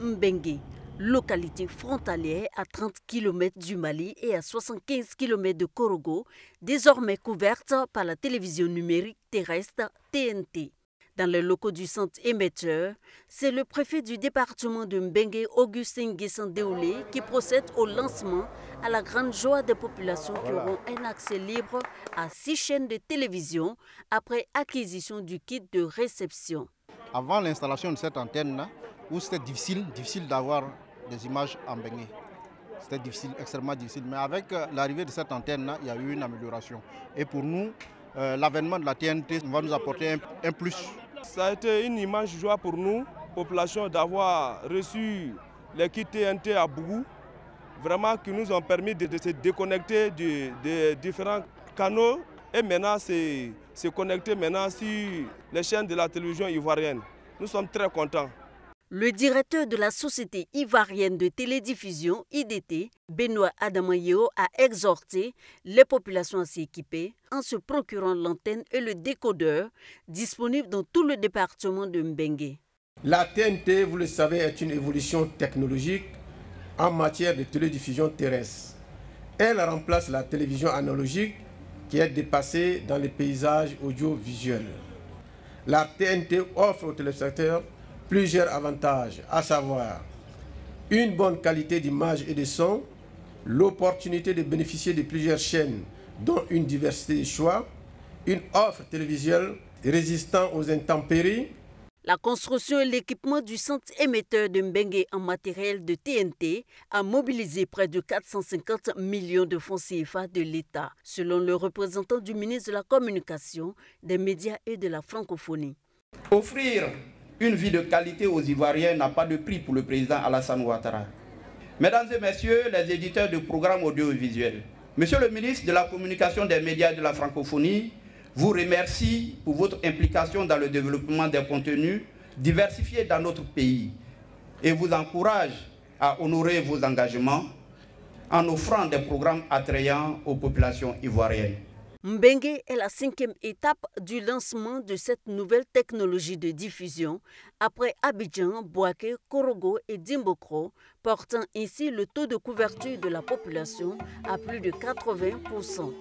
Mbengue, localité frontalière à 30 km du Mali et à 75 km de Korogo, désormais couverte par la télévision numérique terrestre TNT. Dans les locaux du centre émetteur, c'est le préfet du département de Mbengue, Augustin Guessan-Deoulé, qui procède au lancement à la grande joie des populations qui auront un accès libre à 6 chaînes de télévision après acquisition du kit de réception. Avant l'installation de cette antenne, où c'était difficile d'avoir des images en Mbengue. C'était difficile, extrêmement difficile. Mais avec l'arrivée de cette antenne, il y a eu une amélioration. Et pour nous, l'avènement de la TNT va nous apporter un plus. Ça a été une immense joie pour nous, population, d'avoir reçu les kits TNT à Bougou. Vraiment qui nous ont permis de se déconnecter des différents canaux et maintenant se connecter maintenant sur les chaînes de la télévision ivoirienne. Nous sommes très contents. Le directeur de la Société ivoirienne de télédiffusion, IDT, Benoît Adamayeo, a exhorté les populations à s'équiper en se procurant l'antenne et le décodeur disponibles dans tout le département de Mbengue. La TNT, vous le savez, est une évolution technologique en matière de télédiffusion terrestre. Elle remplace la télévision analogique qui est dépassée dans les paysages audiovisuels. La TNT offre aux téléspectateurs plusieurs avantages, à savoir une bonne qualité d'image et de son, l'opportunité de bénéficier de plusieurs chaînes dont une diversité de choix, une offre télévisuelle résistant aux intempéries. La construction et l'équipement du centre émetteur de Mbengue en matériel de TNT a mobilisé près de 450 millions de francs CFA de l'État, selon le représentant du ministre de la Communication, des médias et de la francophonie. Offrir une vie de qualité aux Ivoiriens n'a pas de prix pour le président Alassane Ouattara. Mesdames et messieurs les éditeurs de programmes audiovisuels, monsieur le ministre de la Communication, des médias et de la francophonie, vous remercie pour votre implication dans le développement des contenus diversifiés dans notre pays et vous encourage à honorer vos engagements en offrant des programmes attrayants aux populations ivoiriennes. Mbengue est la 5e étape du lancement de cette nouvelle technologie de diffusion après Abidjan, Bouaké, Korogo et Dimbokro, portant ainsi le taux de couverture de la population à plus de 80%.